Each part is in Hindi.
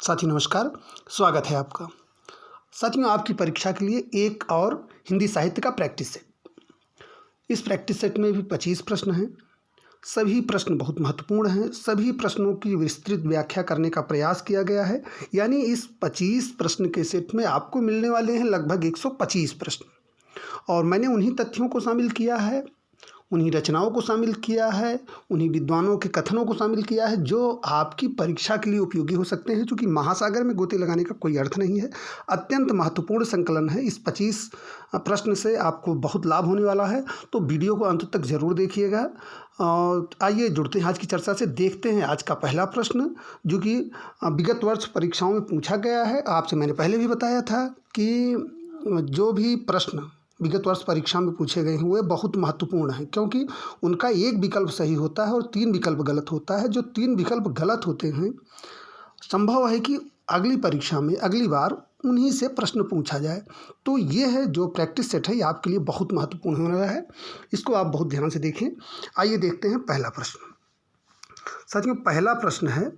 साथियों नमस्कार, स्वागत है आपका। साथियों आपकी परीक्षा के लिए एक और हिंदी साहित्य का प्रैक्टिस सेट। इस प्रैक्टिस सेट में भी 25 प्रश्न हैं। सभी प्रश्न बहुत महत्वपूर्ण हैं। सभी प्रश्नों की विस्तृत व्याख्या करने का प्रयास किया गया है। यानी इस 25 प्रश्न के सेट में आपको मिलने वाले हैं लगभग 125 प्रश्न। और मैंने उन्हीं तथ्यों को शामिल किया है, उन्हीं रचनाओं को शामिल किया है, उन्हीं विद्वानों के कथनों को शामिल किया है जो आपकी परीक्षा के लिए उपयोगी हो सकते हैं। क्योंकि महासागर में गोते लगाने का कोई अर्थ नहीं है। अत्यंत महत्वपूर्ण संकलन है। इस 25 प्रश्न से आपको बहुत लाभ होने वाला है, तो वीडियो को अंत तक ज़रूर देखिएगा। आइए जुड़ते हैं आज की चर्चा से। देखते हैं आज का पहला प्रश्न, जो कि विगत वर्ष परीक्षाओं में पूछा गया है। आपसे मैंने पहले भी बताया था कि जो भी प्रश्न विगत वर्ष परीक्षा में पूछे गए हैं वे बहुत महत्वपूर्ण हैं, क्योंकि उनका एक विकल्प सही होता है और 3 विकल्प गलत होता है। जो 3 विकल्प गलत होते हैं, संभव है कि अगली परीक्षा में अगली बार उन्हीं से प्रश्न पूछा जाए। तो ये है जो प्रैक्टिस सेट है, ये आपके लिए बहुत महत्वपूर्ण होने वाला है। इसको आप बहुत ध्यान से देखें। आइए देखते हैं पहला प्रश्न। साथियों पहला प्रश्न है,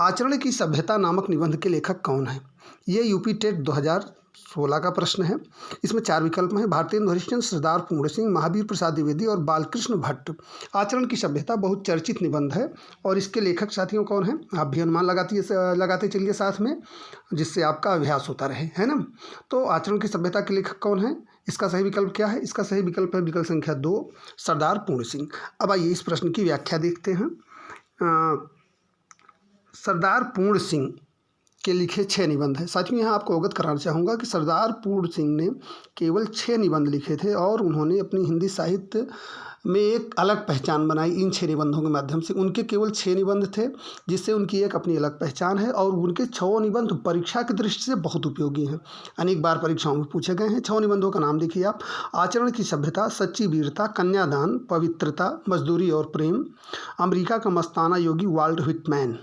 आचरण की सभ्यता नामक निबंध के लेखक कौन है? ये यूपी टेट 2016 का प्रश्न है। इसमें 4 विकल्प हैं: भारतेंदु हरिश्चंद्र, सरदार पूर्ण सिंह, महावीर प्रसाद द्विवेदी और बालकृष्ण भट्ट। आचरण की सभ्यता बहुत चर्चित निबंध है और इसके लेखक साथियों कौन हैं? आप भी अनुमान लगाते चलिए साथ में, जिससे आपका अभ्यास होता रहे, है ना। तो आचरण की सभ्यता के लेखक कौन है? इसका सही विकल्प क्या है? इसका सही विकल्प है विकल्प संख्या 2, सरदार पूर्ण सिंह। अब आइए इस प्रश्न की व्याख्या देखते हैं। सरदार पूर्ण सिंह के लिखे 6 निबंध हैं। साथियों यहाँ आपको अवगत कराना चाहूँगा कि सरदार पूर्ण सिंह ने केवल 6 निबंध लिखे थे और उन्होंने अपनी हिंदी साहित्य में एक अलग पहचान बनाई इन 6 निबंधों के माध्यम से। उनके केवल 6 निबंध थे, जिससे उनकी एक अपनी अलग पहचान है और उनके 6 निबंध परीक्षा की दृष्टि से बहुत उपयोगी हैं। अनेक बार परीक्षाओं में पूछे गए हैं। 6 निबंधों का नाम देखिए आप: आचरण की सभ्यता, सच्ची वीरता, कन्यादान, पवित्रता, मजदूरी और प्रेम, अमेरिका का मस्ताना योगी वाल्ट व्हिटमैन।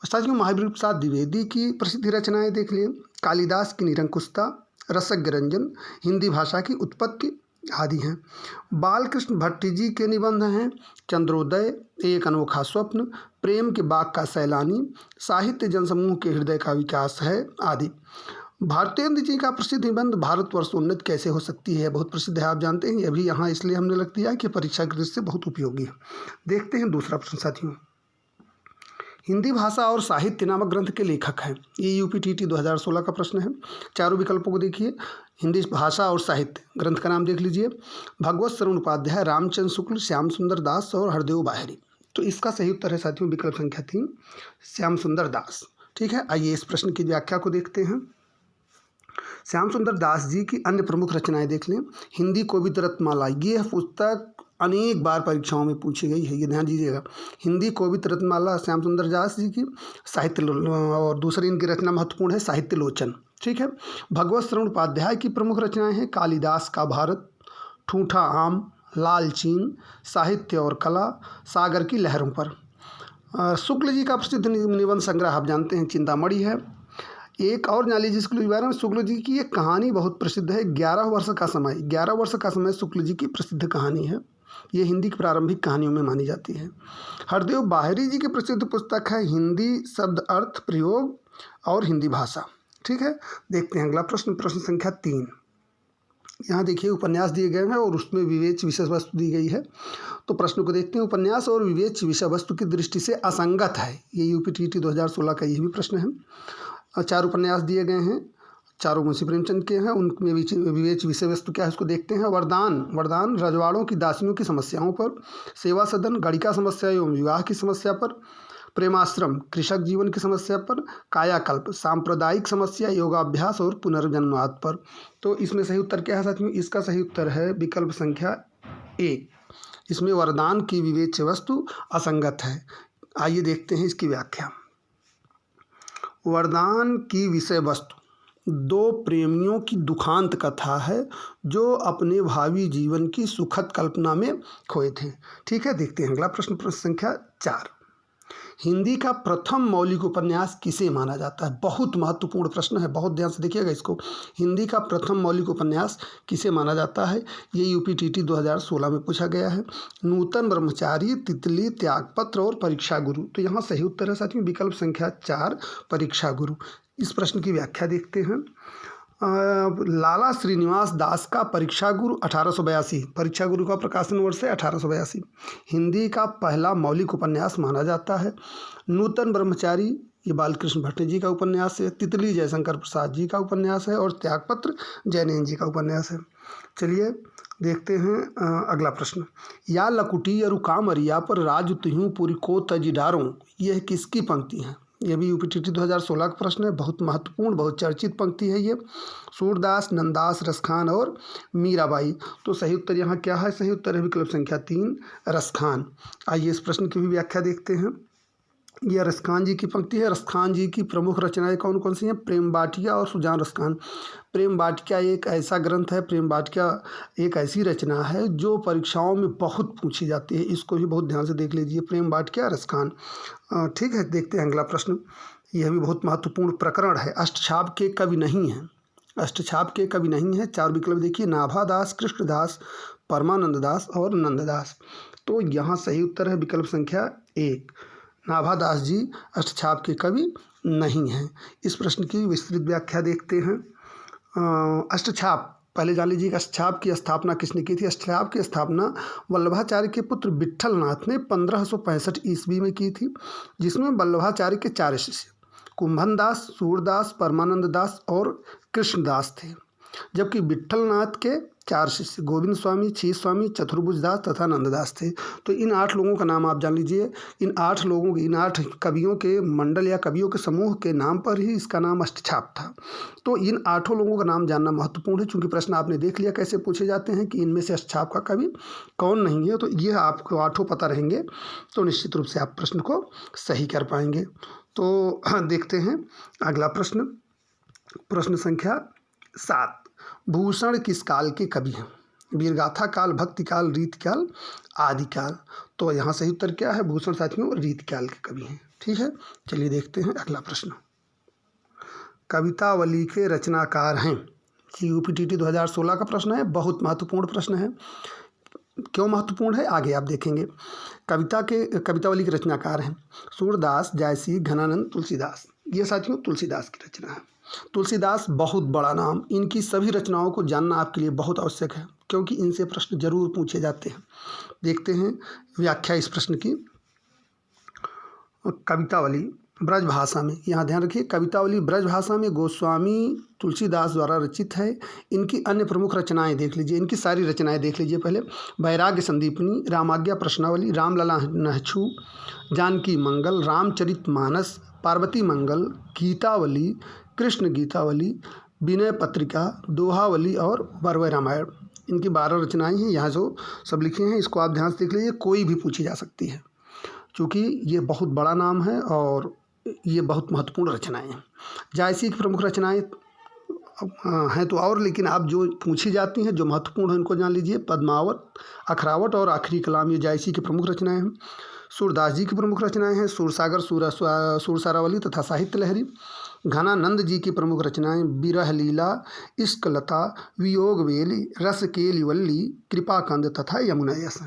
साथियों महावीर प्रसाद द्विवेदी की प्रसिद्ध रचनाएं देख लिए: कालिदास की निरंकुशता, रसज्ञ रंजन, हिंदी भाषा की उत्पत्ति आदि हैं। बालकृष्ण भट्ट जी के निबंध हैं चंद्रोदय, एक अनोखा स्वप्न, प्रेम के बाग का सैलानी, साहित्य जनसमूह के हृदय का विकास है आदि। भारतेंदु जी का प्रसिद्ध निबंध भारतवर्ष उन्नत कैसे हो सकती है, बहुत प्रसिद्ध है, आप जानते हैं। ये भी यहाँ इसलिए हमने लिख दिया कि परीक्षा की दृष्टि से बहुत उपयोगी है। देखते हैं दूसरा प्रश्न साथियों। हिंदी भाषा और साहित्य नामक ग्रंथ के लेखक हैं। ये यूपीटीटी 2016 का प्रश्न है। चारों विकल्पों को देखिए। हिंदी भाषा और साहित्य ग्रंथ का नाम देख लीजिए: भगवत शरण उपाध्याय, रामचंद्र शुक्ल, श्याम सुंदर दास और हरदेव बाहरी। तो इसका सही उत्तर है साथियों विकल्प संख्या 3, श्याम सुंदर दास। ठीक है, आइए इस प्रश्न की व्याख्या को देखते हैं। श्याम सुंदर दास जी की अन्य प्रमुख रचनाएं देख लें। हिंदी कविता रत्नमाला, ये पुस्तक अनेक बार परीक्षाओं में पूछी गई है, ये ध्यान दीजिएगा। हिंदी कविता रत्नमाला श्याम सुंदर दास जी की। साहित्य और दूसरी इनकी रचना महत्वपूर्ण है साहित्य लोचन। ठीक है। भगवत शरण उपाध्याय की प्रमुख रचनाएं हैं कालिदास का भारत, ठूठा आम, लाल चीन, साहित्य और कला, सागर की लहरों पर। शुक्ल जी का प्रसिद्ध निबंध संग्रह आप जानते हैं चिंतामणि है। एक और जान लीजिए शुक्ल जी के बारे में। शुक्ल जी की एक कहानी बहुत प्रसिद्ध है, 11 वर्ष का समय। 11 वर्ष का समय शुक्ल जी की प्रसिद्ध कहानी है। ये हिंदी की प्रारंभिक कहानियों में मानी जाती है। हरदेव बाहरी जी की प्रसिद्ध पुस्तक है हिंदी शब्द अर्थ प्रयोग और हिंदी भाषा। ठीक है, देखते हैं अगला प्रश्न, प्रश्न संख्या 3। यहाँ देखिए उपन्यास दिए गए हैं और उसमें विवेच्य विषय वस्तु दी गई है। तो प्रश्न को देखते हैं। उपन्यास और विवेच्य विषय वस्तु की दृष्टि से असंगत है। ये यूपीटीटी 2016 का यही भी प्रश्न है। 4 उपन्यास दिए गए हैं, चारों मुंशी प्रेमचंद के हैं। उनमें विवेच्य विषय वस्तु क्या है उसको देखते हैं। वरदान रजवाड़ों की दासियों की समस्याओं पर, सेवा सदन गणिका समस्या एवं विवाह की समस्या पर, प्रेमाश्रम कृषक जीवन की समस्या पर, कायाकल्प सांप्रदायिक समस्या योगाभ्यास और पुनर्जन्मवाद पर। तो इसमें सही उत्तर क्या है साथियों? इसका सही उत्तर है विकल्प संख्या 1। इसमें वरदान की विवेच्य वस्तु असंगत है। आइए देखते हैं इसकी व्याख्या। वरदान की विषय वस्तु 2 प्रेमियों की दुखांत कथा है जो अपने भावी जीवन की सुखद कल्पना में खोए थे। ठीक है, देखते हैं अगला प्रश्न, प्रश्न संख्या 4। हिंदी का प्रथम मौलिक उपन्यास किसे माना जाता है? बहुत महत्वपूर्ण प्रश्न है, बहुत ध्यान से देखिएगा इसको। हिंदी का प्रथम मौलिक उपन्यास किसे माना जाता है? ये यूपीटीटी 2016 में पूछा गया है। नूतन ब्रह्मचारी, तितली, त्यागपत्र और परीक्षा गुरु। तो यहाँ सही उत्तर है साथियों विकल्प संख्या 4 परीक्षा गुरु। इस प्रश्न की व्याख्या देखते हैं। लाला श्रीनिवास दास का परीक्षा गुरु 1882, परीक्षा गुरु का प्रकाशन वर्ष है 1882, हिंदी का पहला मौलिक उपन्यास माना जाता है। नूतन ब्रह्मचारी ये बालकृष्ण भट्ट जी का उपन्यास है। तितली जयशंकर प्रसाद जी का उपन्यास है और त्यागपत्र जैनेन्द्र जी का उपन्यास है। चलिए देखते हैं अगला प्रश्न। या लकुटी अरु कामरिया पर राज तुहिं पुरी को तज डारों, यह किसकी पंक्ति है? यह भी यूपीटीटी 2016 का प्रश्न है, बहुत महत्वपूर्ण, बहुत चर्चित पंक्ति है ये। सूरदास, नंददास, रसखान और मीराबाई। तो सही उत्तर यहाँ क्या है? सही उत्तर है विकल्प संख्या 3 रसखान। आइए इस प्रश्न की भी व्याख्या देखते हैं। यह रसखान जी की पंक्ति है। रसखान जी की प्रमुख रचनाएं कौन कौन सी हैं? प्रेम वाटिका और सुजान रसखान। प्रेम वाटिका एक ऐसा ग्रंथ है, प्रेम वाटिका एक ऐसी रचना है जो परीक्षाओं में बहुत पूछी जाती है। इसको भी बहुत ध्यान से देख लीजिए, प्रेम वाटिका रसखान। ठीक है, देखते हैं अगला प्रश्न। यह भी बहुत महत्वपूर्ण प्रकरण है। अष्टछाप के कवि नहीं हैं। अष्टछाप के कवि नहीं हैं। 4 विकल्प देखिए, नाभादास, कृष्णदास, परमानंद दास और नंददास। तो यहाँ सही उत्तर है विकल्प संख्या 1, नाभादास जी अष्टछाप के कवि नहीं हैं। इस प्रश्न की विस्तृत व्याख्या देखते हैं। अष्टछाप, पहले जान लीजिए अष्टछाप की स्थापना किसने की थी? अष्टछाप की स्थापना वल्लभाचार्य के पुत्र विट्ठलनाथ ने 1565 ईस्वी में की थी, जिसमें वल्लभाचार्य के 4 शिष्य कुंभन दास, सूरदास, परमानंद दास और कृष्णदास थे, जबकि विट्ठलनाथ के 4 शिष्य गोविंद स्वामी, छीस स्वामी, चतुर्भुज दास तथा नंददास थे। तो इन 8 लोगों का नाम आप जान लीजिए। इन 8 लोगों के, इन 8 कवियों के मंडल या कवियों के समूह के नाम पर ही इसका नाम अष्टछाप था। तो इन 8 लोगों का नाम जानना महत्वपूर्ण है, चूँकि प्रश्न आपने देख लिया कैसे पूछे जाते हैं कि इनमें से अष्टछाप का कवि कौन नहीं है। तो ये आपको 8 पता रहेंगे तो निश्चित रूप से आप प्रश्न को सही कर पाएंगे। तो देखते हैं अगला प्रश्न, प्रश्न संख्या 7। भूषण किस काल के कवि हैं? वीरगाथा काल, भक्ति काल, रीतिकाल, आदिकाल। तो यहाँ सही उत्तर क्या है? भूषण साथियों रीतिकाल के कवि हैं। ठीक है, चलिए देखते हैं अगला प्रश्न। कवितावली के रचनाकार हैं। यूपीटीटी 2016 का प्रश्न है, बहुत महत्वपूर्ण प्रश्न है। क्यों महत्वपूर्ण है आगे आप देखेंगे। कवितावली के रचनाकार हैं सूरदास, जायसी, घनानंद, तुलसीदास। ये साथियों तुलसीदास की रचना है। तुलसीदास बहुत बड़ा नाम, इनकी सभी रचनाओं को जानना आपके लिए बहुत आवश्यक है, क्योंकि इनसे प्रश्न जरूर पूछे जाते हैं। देखते हैं व्याख्या इस प्रश्न की। कवितावली ब्रजभाषा में, यहाँ ध्यान रखिए, कवितावली ब्रजभाषा में गोस्वामी तुलसीदास द्वारा रचित है। इनकी अन्य प्रमुख रचनाएं देख लीजिए, इनकी सारी रचनाएं देख लीजिए पहले। वैराग्य संदीपनी, रामाज्ञा प्रश्नावली, रामलला नहछू, जानकी मंगल, रामचरित मानस, पार्वती मंगल, गीतावली, कृष्ण गीतावली, विनय पत्रिका, दोहावली और बरवय रामायण। इनकी 12 रचनाएं हैं। यहाँ जो सब लिखे हैं इसको आप ध्यान से देख लीजिए, कोई भी पूछी जा सकती है, क्योंकि ये बहुत बड़ा नाम है और ये बहुत महत्वपूर्ण रचनाएं हैं। जायसी की प्रमुख रचनाएं हैं तो और, लेकिन आप जो पूछी जाती हैं जो महत्वपूर्ण है उनको जान लीजिए। पद्मावत, अखरावट और आखिरी कलाम, ये जायसी की प्रमुख रचनाएं हैं। सूरदास जी की प्रमुख रचनाएं हैं सूरसागर, सूरसारावली तथा साहित्य लहरी। घनानंद जी की प्रमुख रचनाएं विरह लीला, इश्क लता, वियोग वेली, रस केली वल्ली, कृपाकंद तथा यमुना यस।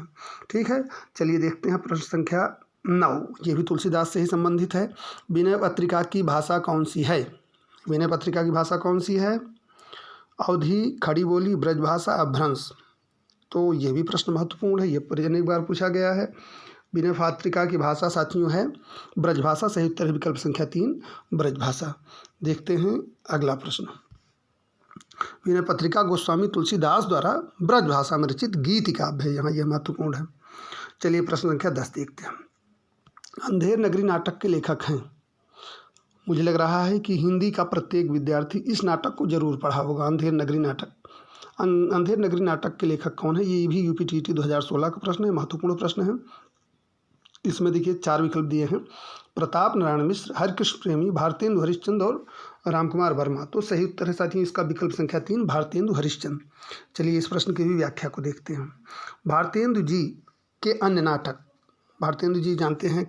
ठीक है, चलिए देखते हैं प्रश्न संख्या 9। ये भी तुलसीदास से ही संबंधित है। विनय पत्रिका की भाषा कौन सी है? विनय पत्रिका की भाषा कौन सी है? अवधी, खड़ी बोली, ब्रजभाषा, अपभ्रंश। तो ये भी प्रश्न महत्वपूर्ण है, ये अनेक बार पूछा गया है। विनय पत्रिका की भाषा साथियों है ब्रजभाषा। सही उत्तर है विकल्प संख्या 3 ब्रजभाषा। देखते हैं अगला प्रश्न। विनय पत्रिका गोस्वामी तुलसीदास द्वारा ब्रजभाषा में रचित गीत काव्य है, यहाँ यह महत्वपूर्ण है। चलिए प्रश्न संख्या 10 देखते हैं। अंधेर नगरी नाटक के लेखक हैं। मुझे लग रहा है कि हिंदी का प्रत्येक विद्यार्थी इस नाटक को जरूर पढ़ा होगा, अंधेर नगरी नाटक। अंधेर नगरी नाटक के लेखक कौन है? ये भी यूपीटीटी 2016 का प्रश्न है, महत्वपूर्ण प्रश्न है। इसमें देखिए 4 विकल्प दिए हैं। प्रताप नारायण मिश्र, हरिकृष्ण प्रेमी, भारतेंदु हरिश्चंद्र और रामकुमार वर्मा। तो सही उत्तर है साथियों इसका विकल्प संख्या 3 भारतेंदु हरिश्चंद्र। चलिए इस प्रश्न की भी व्याख्या को देखते हैं। भारतेंदु जी के अन्य नाटक, भारतेंदु जी जानते हैं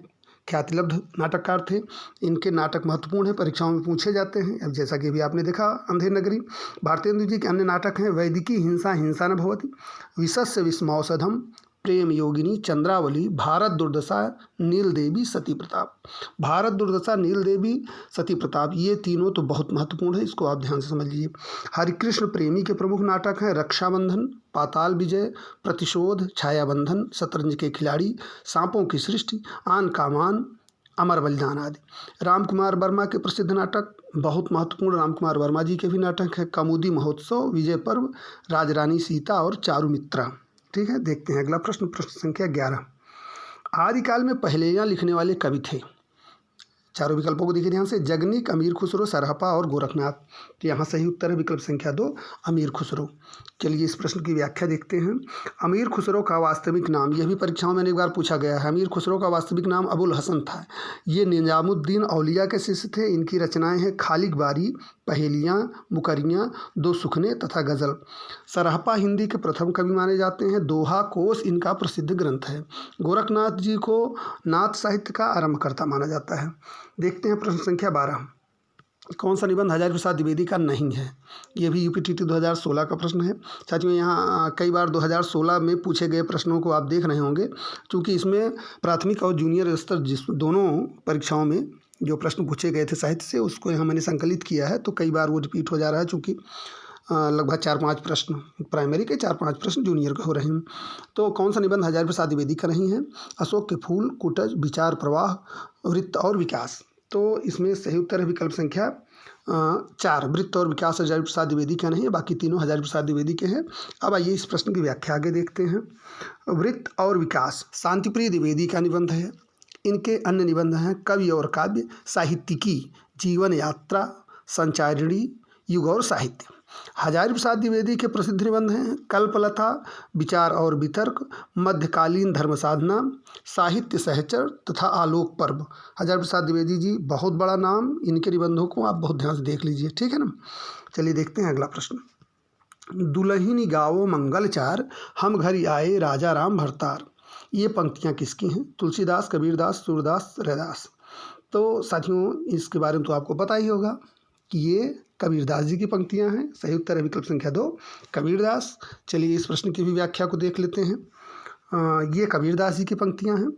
ख्यातिलब्ध नाटककार थे। इनके नाटक महत्वपूर्ण हैं, परीक्षाओं में पूछे जाते हैं। अब जैसा कि अभी आपने देखा अंधेर नगरी। भारतेंदु जी के अन्य नाटक हैं वैदिकी हिंसा हिंसा न भवति, विशस्य विस्मौषधम, प्रेम योगिनी, चंद्रावली, भारत दुर्दशा, नील देवी, सती प्रताप। भारत दुर्दशा, नील देवी, सती प्रताप, ये तीनों तो बहुत महत्वपूर्ण है, इसको आप ध्यान से समझ लीजिए। हरिकृष्ण प्रेमी के प्रमुख नाटक हैं रक्षाबंधन, पाताल विजय, प्रतिशोध, छायाबंधन, शतरंज के खिलाड़ी, सांपों की सृष्टि, आन कामान, अमर बलिदान आदि। रामकुमार वर्मा के प्रसिद्ध नाटक बहुत महत्वपूर्ण, रामकुमार वर्मा जी के भी नाटक हैं कौमुदी महोत्सव, विजय पर्व, राजरानी सीता और चारुमित्रा। ठीक है, देखते हैं अगला प्रश्न, प्रश्न संख्या 11। आदिकाल में पहेलियाँ लिखने वाले कवि थे। चारों विकल्पों को देखिए ध्यान से, जगनीक, अमीर खुसरो, सरहपा और गोरखनाथ। तो यहाँ सही उत्तर है विकल्प संख्या 2 अमीर खुसरो। चलिए इस प्रश्न की व्याख्या देखते हैं। अमीर खुसरो का वास्तविक नाम, यह भी परीक्षाओं में एक बार पूछा गया है। अमीर खुसरो का वास्तविक नाम अबुल हसन था। ये निजामुद्दीन औलिया के शिष्य थे। इनकी रचनाएं हैं खालिक बारी, पहेलियाँ, मुकरियाँ, दो सुखने तथा गज़ल। सरहपा हिंदी के प्रथम कवि माने जाते हैं। दोहा कोश इनका प्रसिद्ध ग्रंथ है। गोरखनाथ जी को नाथ साहित्य का आरंभकर्ता माना जाता है। देखते हैं प्रश्न संख्या 12। कौन सा निबंध हजारी प्रसाद द्विवेदी का नहीं है? ये भी यूपीटीटी 2016 का प्रश्न है। साथियों यहाँ कई बार 2016 में पूछे गए प्रश्नों को आप देख रहे होंगे, क्योंकि इसमें प्राथमिक और जूनियर स्तर दोनों परीक्षाओं में जो प्रश्न पूछे गए थे साहित्य से, उसको यहाँ मैंने संकलित किया है। तो कई बार वो रिपीट हो जा रहा है, चूँकि लगभग 4-5 प्रश्न प्राइमरी के, 4-5 प्रश्न जूनियर के हो रहे हैं। तो कौन सा निबंध हजारी प्रसाद द्विवेदी का नहीं है? अशोक के फूल, कुटज, विचार प्रवाह, वृत्त और विकास। तो इसमें सही उत्तर है विकल्प संख्या 4, वृत्त और विकास हजारी प्रसाद द्विवेदी का नहीं है, बाकी तीनों हजारी प्रसाद द्विवेदी के हैं। अब आइए इस प्रश्न की व्याख्या आगे देखते हैं। वृत्त और विकास शांतिप्रिय द्विवेदी का निबंध है। इनके अन्य निबंध हैं कवि और काव्य, साहित्यिकी, जीवन यात्रा, संचारिणी, युग और साहित्य। हजारी प्रसाद द्विवेदी के प्रसिद्ध निबंध हैं कल्पलता, विचार और वितर्क, मध्यकालीन धर्म साधना, साहित्य सहचर तथा आलोक पर्व। हजारी प्रसाद द्विवेदी जी बहुत बड़ा नाम, इनके निबंधों को आप बहुत ध्यान से देख लीजिए, ठीक है ना। चलिए देखते हैं अगला प्रश्न। दुलहिनी गावो मंगलचार, हम घर आए राजा राम भरतार। ये पंक्तियाँ किसकी हैं? तुलसीदास, कबीरदास, सूरदास, रैदास। तो साथियों इसके बारे में तो आपको पता ही होगा कि ये कबीरदास जी की पंक्तियां हैं। सही उत्तर है विकल्प संख्या 2 कबीरदास। चलिए इस प्रश्न की भी व्याख्या को देख लेते हैं। ये कबीरदास जी की पंक्तियां हैं।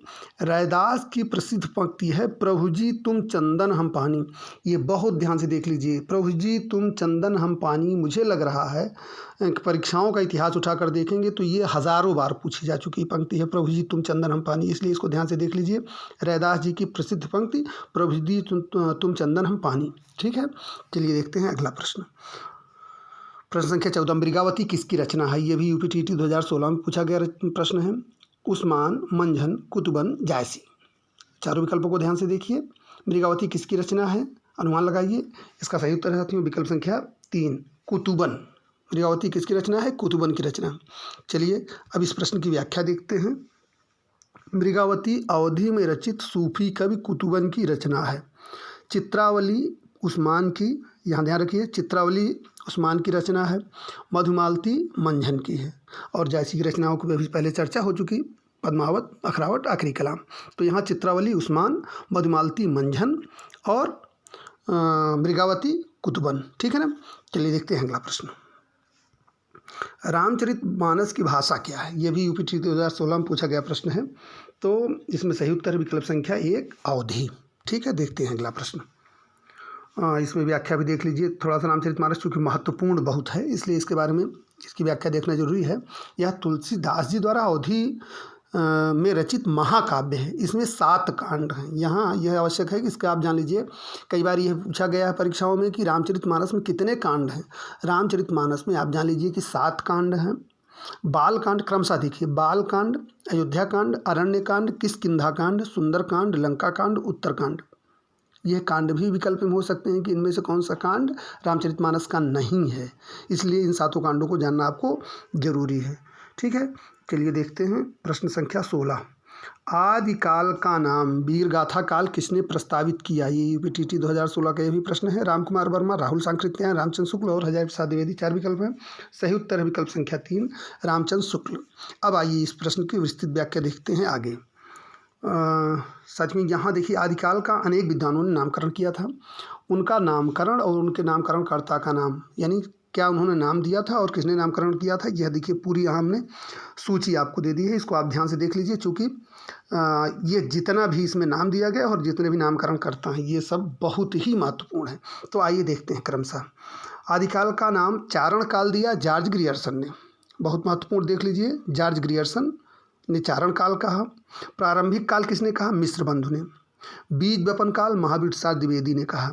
रैदास की प्रसिद्ध पंक्ति है प्रभु जी तुम चंदन हम पानी। ये बहुत ध्यान से देख लीजिए, प्रभु जी तुम चंदन हम पानी। मुझे लग रहा है परीक्षाओं का इतिहास उठाकर देखेंगे तो ये हज़ारों बार पूछी जा चुकी पंक्ति है, प्रभु जी तुम चंदन हम पानी। इसलिए इसको ध्यान से देख लीजिए, रैदास जी की प्रसिद्ध पंक्ति प्रभु जी तुम चंदन हम पानी। ठीक है, चलिए देखते हैं अगला प्रश्न। प्रश्न संख्या 14, मृगावती किसकी रचना है? ये भी यूपीटीटी 2016 में पूछा गया प्रश्न है। उस्मान, मंझन, कुतुबन, जायसी। चारों विकल्पों को ध्यान से देखिए। मृगावती किसकी रचना है? अनुमान लगाइए। इसका सही उत्तर है साथियों विकल्प संख्या 3 कुतुबन। मृगावती किसकी रचना है? कुतुबन की रचना। चलिए अब इस प्रश्न की व्याख्या देखते हैं। मृगावती अवधि में रचित सूफी कवि कुतुबन की रचना है। चित्रावली उस्मान की, यहाँ ध्यान रखिए, चित्रावली उस्मान की रचना है। मधुमालती मंझन की है। और जायसी की रचनाओं की भी पहले चर्चा हो चुकी, पद्मावत, अखरावत, आखिरी कलाम। तो यहाँ चित्रावली उस्मान, मधुमालती मंझन और मृगावती कुतुबन। ठीक है ना। चलिए देखते हैं अगला प्रश्न। रामचरितमानस की भाषा क्या है? ये भी यूपीटीटी 2016 में पूछा गया प्रश्न है। तो इसमें सही उत्तर है विकल्प संख्या 1 अवधि। ठीक है, देखते हैं अगला प्रश्न। इसमें व्याख्या भी देख लीजिए थोड़ा सा। रामचरितमानस चूँकि महत्वपूर्ण बहुत है, इसलिए इसके बारे में इसकी व्याख्या देखना जरूरी है। यह तुलसीदास जी द्वारा अवधि में रचित महाकाव्य है। इसमें 7 कांड हैं। यहाँ यह आवश्यक है कि इसका आप जान लीजिए। कई बार यह पूछा गया है परीक्षाओं में कि रामचरितमानस में कितने कांड हैं। रामचरितमानस में आप जान लीजिए कि 7 कांड हैं। बाल कांड क्रमशः देखिए, बाल कांड, अयोध्या कांड, अरण्य कांड, किष्किंधा कांड, सुंदर कांड, लंका कांड, उत्तर कांड। यह कांड भी विकल्प में हो सकते हैं कि इनमें से कौन सा कांड रामचरितमानस का नहीं है। इसलिए इन 7 कांडों को जानना आपको जरूरी है। ठीक है, चलिए देखते हैं प्रश्न संख्या 16। आदिकाल का नाम वीर गाथा काल किसने प्रस्तावित किया? ये यूपीटीटी 2016 का यह भी प्रश्न है। रामकुमार वर्मा, राहुल सांकृत्यायन, रामचंद्र शुक्ल और हजारी प्रसाद द्विवेदी। 4 विकल्प हैं। सही उत्तर है विकल्प संख्या 3 रामचंद्र शुक्ल। अब आइए इस प्रश्न की विस्तृत व्याख्या देखते हैं आगे। सच में यहाँ देखिए आदिकाल का अनेक विद्वानों ने नामकरण किया था। उनका नामकरण और उनके नामकरणकर्ता का नाम, यानी क्या उन्होंने नाम दिया था और किसने नामकरण किया था, यह देखिए पूरी यहाँ हमने सूची आपको दे दी है। इसको आप ध्यान से देख लीजिए, चूँकि ये जितना भी इसमें नाम दिया गया और जितने भी नामकरण करता हैं ये सब बहुत ही महत्वपूर्ण है। तो आइए देखते हैं क्रमशः। आदिकाल का नाम चारण काल दिया जॉर्ज ग्रियर्सन ने, बहुत महत्वपूर्ण, देख लीजिए, जॉर्ज ग्रियर्सन ने चारण काल कहा। प्रारंभिक काल किसने कहा, मिश्र बंधु ने। बीज वपन काल महावीर प्रसाद द्विवेदी ने कहा।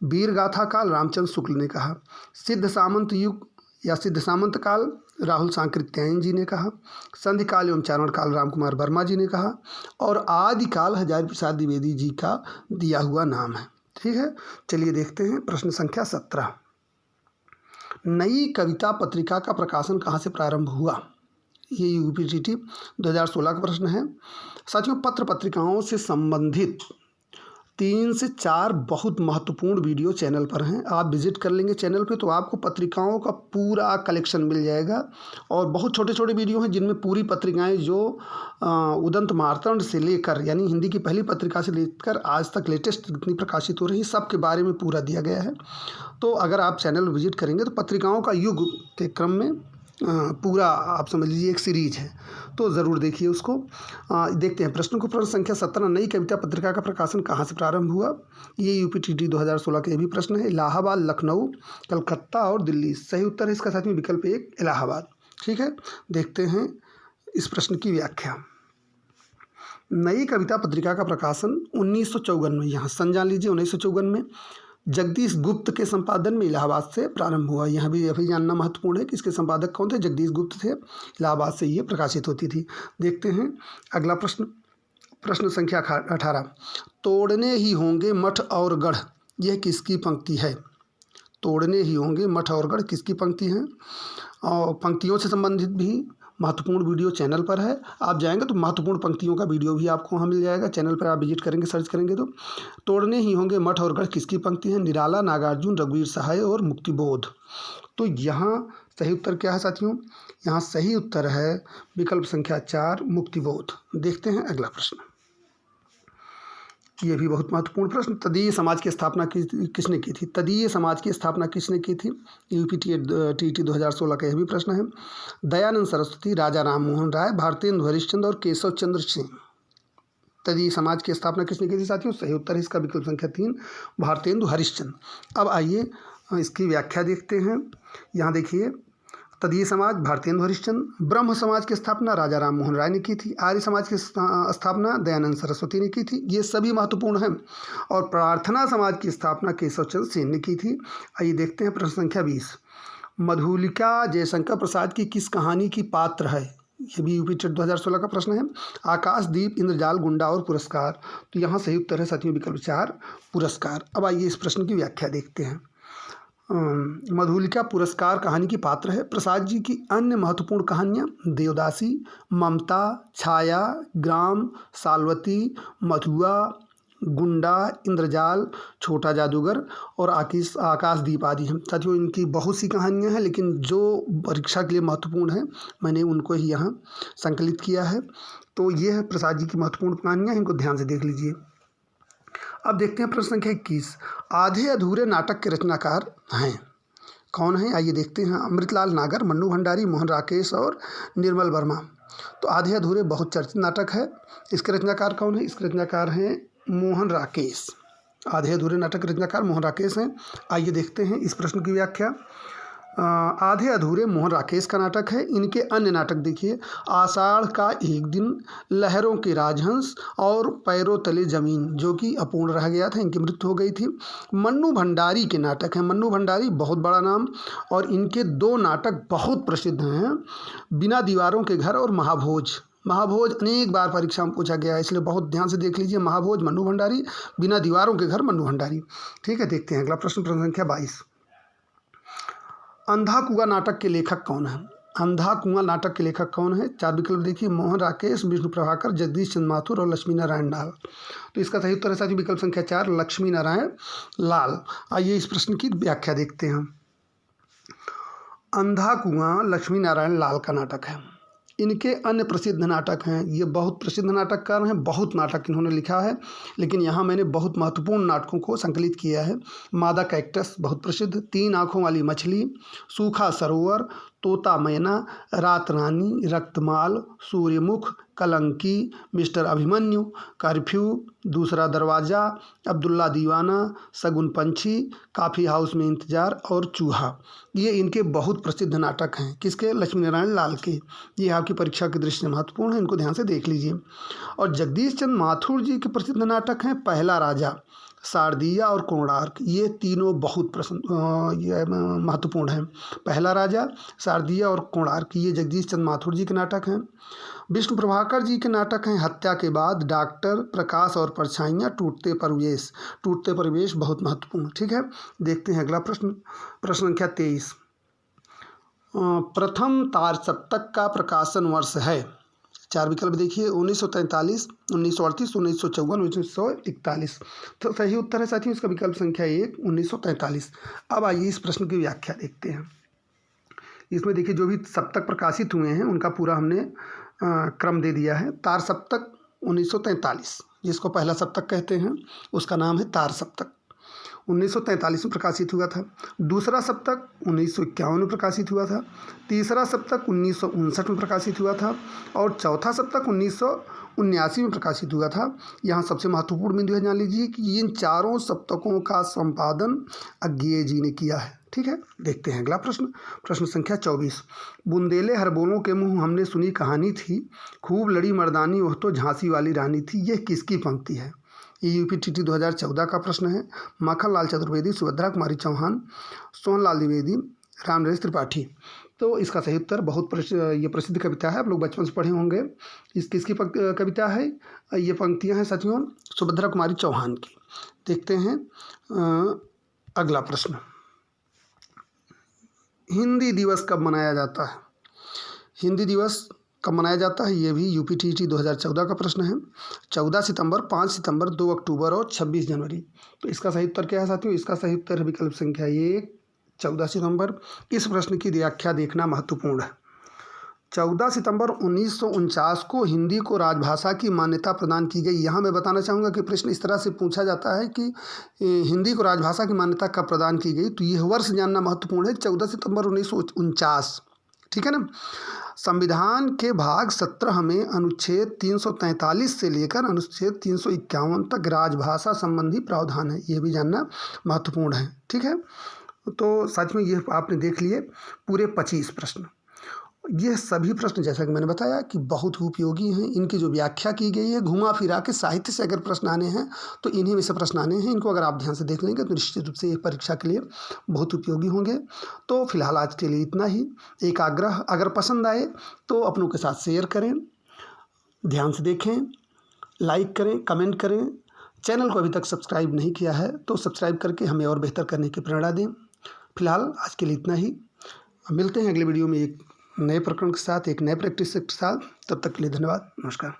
वीर गाथा काल रामचंद्र शुक्ल ने कहा। सिद्ध सामंत युग या सिद्ध सामंत काल राहुल सांकृत्यायन जी ने कहा। संधि काल एवं चारण काल रामकुमार वर्मा जी ने कहा। और आदि काल हजारी प्रसाद द्विवेदी जी का दिया हुआ नाम है। ठीक है, चलिए देखते हैं प्रश्न संख्या 17। नई कविता पत्रिका का प्रकाशन कहाँ से प्रारंभ हुआ, ये यूपीटीटी 2016 का प्रश्न है। साथियों, पत्र पत्रिकाओं से संबंधित 3 से 4 बहुत महत्वपूर्ण वीडियो चैनल पर हैं। आप विजिट कर लेंगे चैनल पे तो आपको पत्रिकाओं का पूरा कलेक्शन मिल जाएगा। और बहुत छोटे छोटे वीडियो हैं जिनमें पूरी पत्रिकाएं जो उदंत मार्तंड से लेकर, यानी हिंदी की पहली पत्रिका से लेकर आज तक लेटेस्ट जितनी प्रकाशित हो रही, सब के बारे में पूरा दिया गया है। तो अगर आप चैनल विजिट करेंगे तो पत्रिकाओं का युग के क्रम में पूरा आप समझ लीजिए एक सीरीज है, तो ज़रूर देखिए उसको। देखते हैं प्रश्न को। प्रश्न संख्या 17, नई कविता पत्रिका का प्रकाशन कहाँ से प्रारंभ हुआ, ये यूपीटीटी 2016 का ये भी प्रश्न है। इलाहाबाद, लखनऊ, कलकत्ता और दिल्ली। सही उत्तर है इसका साथ में विकल्प 1 इलाहाबाद। ठीक है, देखते हैं इस प्रश्न की व्याख्या। नई कविता पत्रिका का प्रकाशन 1954 में, यहाँ संजान लीजिए, 1954 में जगदीश गुप्त के संपादन में इलाहाबाद से प्रारंभ हुआ। यहाँ भी अभी जानना महत्वपूर्ण है कि इसके संपादक कौन थे, जगदीश गुप्त थे। इलाहाबाद से ये प्रकाशित होती थी। देखते हैं अगला प्रश्न। प्रश्न संख्या 18, तोड़ने ही होंगे मठ और गढ़, यह किसकी पंक्ति है। तोड़ने ही होंगे मठ और गढ़ किसकी पंक्ति है। और पंक्तियों से संबंधित भी महत्वपूर्ण वीडियो चैनल पर है। आप जाएंगे तो महत्वपूर्ण पंक्तियों का वीडियो भी आपको वहाँ मिल जाएगा। चैनल पर आप विजिट करेंगे, सर्च करेंगे तो। तोड़ने ही होंगे मठ और गढ़ किसकी पंक्ति है, निराला, नागार्जुन, रघुवीर सहाय और मुक्तिबोध। तो यहाँ सही उत्तर क्या है साथियों, यहाँ सही उत्तर है विकल्प संख्या 4 मुक्तिबोध। देखते हैं अगला प्रश्न, ये भी बहुत महत्वपूर्ण प्रश्न। तदीय समाज की स्थापना किसने की थी। तदीय समाज की स्थापना किसने की थी, यूपीटीटी 2016 का यह भी प्रश्न है। दयानंद सरस्वती, राजा राम मोहन राय, भारतेंदु हरिश्चंद्र और केशव चंद्र सिंह। तदीय समाज की स्थापना किसने की थी साथियों, सही उत्तर है इसका विकल्प संख्या 3 भारतेंदु हरिश्चंद्र। अब आइए इसकी व्याख्या देखते हैं। यहाँ देखिए, तदीय समाज भारतेंदु हरिश्चंद्र, ब्रह्म समाज की स्थापना राजा राम मोहन राय ने की थी, आर्य समाज की स्थापना दयानंद सरस्वती ने की थी, ये सभी महत्वपूर्ण हैं। और प्रार्थना समाज की स्थापना केशव चंद्र सेन ने की थी। आइए देखते हैं प्रश्न संख्या 20, मधुलिका जयशंकर प्रसाद की किस कहानी की पात्र है, ये भी यूपीटीटी 2016 का प्रश्न है। आकाशदीप, इंद्रजाल, गुंडा और पुरस्कार। तो यहाँ सही उत्तर है साथियों विकल्प 4 पुरस्कार। अब आइए इस प्रश्न की व्याख्या देखते हैं। मधुलिका पुरस्कार कहानी की पात्र है। प्रसाद जी की अन्य महत्वपूर्ण कहानियाँ देवदासी, ममता, छाया, ग्राम, सालवती, मधुआ, गुंडा, इंद्रजाल, छोटा जादूगर और आकाशदीप आदि हैं। साथियों इनकी बहुत सी कहानियाँ हैं, लेकिन जो परीक्षा के लिए महत्वपूर्ण है मैंने उनको ही यहाँ संकलित किया है। तो ये है प्रसाद जी की महत्वपूर्ण कहानियाँ, इनको ध्यान से देख लीजिए। अब देखते हैं प्रश्न संख्या 21, आधे अधूरे नाटक के रचनाकार हैं, कौन हैं, आइए देखते हैं। अमृतलाल नागर, मन्नू भंडारी, मोहन राकेश और निर्मल वर्मा। तो आधे अधूरे बहुत चर्चित नाटक है, इसके रचनाकार कौन है, इसके रचनाकार हैं मोहन राकेश। आधे अधूरे नाटक के रचनाकार मोहन राकेश हैं। आइए देखते हैं इस प्रश्न की व्याख्या। आधे अधूरे मोहन राकेश का नाटक है। इनके अन्य नाटक देखिए, आषाढ़ का एक दिन, लहरों के राजहंस और पैरों तले जमीन, जो कि अपूर्ण रह गया था, इनकी मृत्यु हो गई थी। मन्नू भंडारी के नाटक हैं। मन्नू भंडारी बहुत बड़ा नाम, और इनके 2 नाटक बहुत प्रसिद्ध हैं, बिना दीवारों के घर और महाभोज। महाभोज अनेक बार परीक्षा में पूछा गया है, इसलिए बहुत ध्यान से देख लीजिए। महाभोज मन्नू भंडारी, बिना दीवारों के घर मन्नू भंडारी। ठीक है, देखते हैं अगला प्रश्न। प्रश्न संख्या 22, अंधा कुआं नाटक के लेखक कौन है। अंधा कुआं नाटक के लेखक कौन है, 4 विकल्प देखिए, मोहन राकेश, विष्णु प्रभाकर, जगदीश चंद्र माथुर और लक्ष्मी नारायण लाल। तो इसका सही उत्तर है साथियों विकल्प संख्या 4 लक्ष्मी नारायण लाल। आइए इस प्रश्न की व्याख्या देखते हैं। अंधा कुआं लक्ष्मी नारायण लाल का नाटक है। इनके अन्य प्रसिद्ध नाटक हैं, ये बहुत प्रसिद्ध नाटककार हैं, बहुत नाटक इन्होंने लिखा है, लेकिन यहाँ मैंने बहुत महत्वपूर्ण नाटकों को संकलित किया है। मादा कैक्टस बहुत प्रसिद्ध, 3 आँखों वाली मछली, सूखा सरोवर, तोता मैना, रात रानी, रक्तमाल, सूर्यमुख, कलंकी, मिस्टर अभिमन्यु, कर्फ्यू, दूसरा दरवाज़ा, अब्दुल्ला दीवाना, शगुन पंछी, काफ़ी हाउस में इंतज़ार और चूहा। ये इनके बहुत प्रसिद्ध नाटक हैं। किसके? लक्ष्मी नारायण लाल के। ये आपकी परीक्षा की दृष्टि से महत्वपूर्ण है, इनको ध्यान से देख लीजिए। और जगदीश चंद्र माथुर जी के प्रसिद्ध नाटक हैं पहला राजा, शारदिया और कोणार्क। ये तीनों बहुत महत्वपूर्ण हैं। पहला राजा, शारदिया और कोणार्क, ये जगदीश चंद्र माथुर जी के नाटक हैं। विष्णु प्रभाकर जी के नाटक हैं हत्या के बाद, डॉक्टर, प्रकाश और परछाइयाँ, टूटते परिवेश। टूटते परिवेश बहुत महत्वपूर्ण। ठीक है, देखते हैं अगला प्रश्न। प्रश्न संख्या 23। प्रथम तारसप्तक का प्रकाशन वर्ष है। 4 विकल्प देखिए, 1943, 1938, 1954, 1941। तो सही उत्तर है साथियों इसका विकल्प संख्या 1, 1943। अब आइए इस प्रश्न की व्याख्या देखते हैं। इसमें देखिए जो भी सप्तक प्रकाशित हुए हैं उनका पूरा हमने क्रम दे दिया है। तार सप्तक 1943, जिसको पहला सप्तक कहते हैं, उसका नाम है तार सप्तक, 1943 में प्रकाशित हुआ था। दूसरा सप्तक 1951 में प्रकाशित हुआ था। तीसरा सप्तक 1959 में प्रकाशित हुआ था और चौथा सप्तक 1979 में प्रकाशित हुआ था। यहाँ सबसे महत्वपूर्ण बिंदु है, जान लीजिए कि इन चारों सप्तकों का संपादन अज्ञेय जी ने किया है। ठीक है, देखते हैं अगला प्रश्न। प्रश्न संख्या 24। बुंदेले हरबोलों के मुँह हमने सुनी कहानी थी, खूब लड़ी मर्दानी वह तो झांसी वाली रानी थी। यह किसकी पंक्ति है? ये यूपीटीटी 2014 का प्रश्न है। माखनलाल चतुर्वेदी, सुभद्रा कुमारी चौहान, सोहनलाल द्विवेदी, रामनरेश त्रिपाठी। तो इसका सही उत्तर ये प्रसिद्ध कविता है, आप लोग बचपन से पढ़े होंगे। किसकी कविता है? ये पंक्तियां हैं साथियों सुभद्रा कुमारी चौहान की। देखते हैं अगला प्रश्न। हिंदी दिवस कब मनाया जाता है? हिंदी दिवस कब मनाया जाता है? ये भी यूपीटीटी 2014 का प्रश्न है। 14 सितंबर, 5 सितंबर, 2 अक्टूबर और 26 जनवरी। तो इसका सही उत्तर क्या है साथियों? इसका सही उत्तर है विकल्प संख्या 1, 14 सितंबर। इस प्रश्न की व्याख्या देखना महत्वपूर्ण है। 14 सितंबर 1949 को हिंदी को राजभाषा की मान्यता प्रदान की गई। यहाँ मैं बताना चाहूँगा कि प्रश्न इस तरह से पूछा जाता है कि हिंदी को राजभाषा की मान्यता कब प्रदान की गई, तो यह वर्ष जानना महत्वपूर्ण है, 14 सितंबर 1949। ठीक है ना। संविधान के भाग 17 में अनुच्छेद 343 से लेकर अनुच्छेद 351 तक राजभाषा संबंधी प्रावधान है, ये भी जानना महत्वपूर्ण है। ठीक है, तो साथियों ये आपने देख लिए पूरे 25 प्रश्न। ये सभी प्रश्न जैसा कि मैंने बताया कि बहुत ही उपयोगी हैं। इनकी जो व्याख्या की गई है, घुमा फिरा के साहित्य से अगर प्रश्न आने हैं तो इन्हीं में से प्रश्न आने हैं। इनको अगर आप ध्यान से देख लेंगे तो निश्चित रूप से ये परीक्षा के लिए बहुत उपयोगी होंगे। तो फिलहाल आज के लिए इतना ही। एक आग्रह, अगर पसंद आए तो अपनों के साथ शेयर करें, ध्यान से देखें, लाइक करें, कमेंट करें। चैनल को अभी तक सब्सक्राइब नहीं किया है तो सब्सक्राइब करके हमें और बेहतर करने की प्रेरणा दें। फिलहाल आज के लिए इतना ही। मिलते हैं अगले वीडियो में एक नए प्रकरण के साथ, एक नए प्रैक्टिस के साथ। तब तक के लिए धन्यवाद, नमस्कार।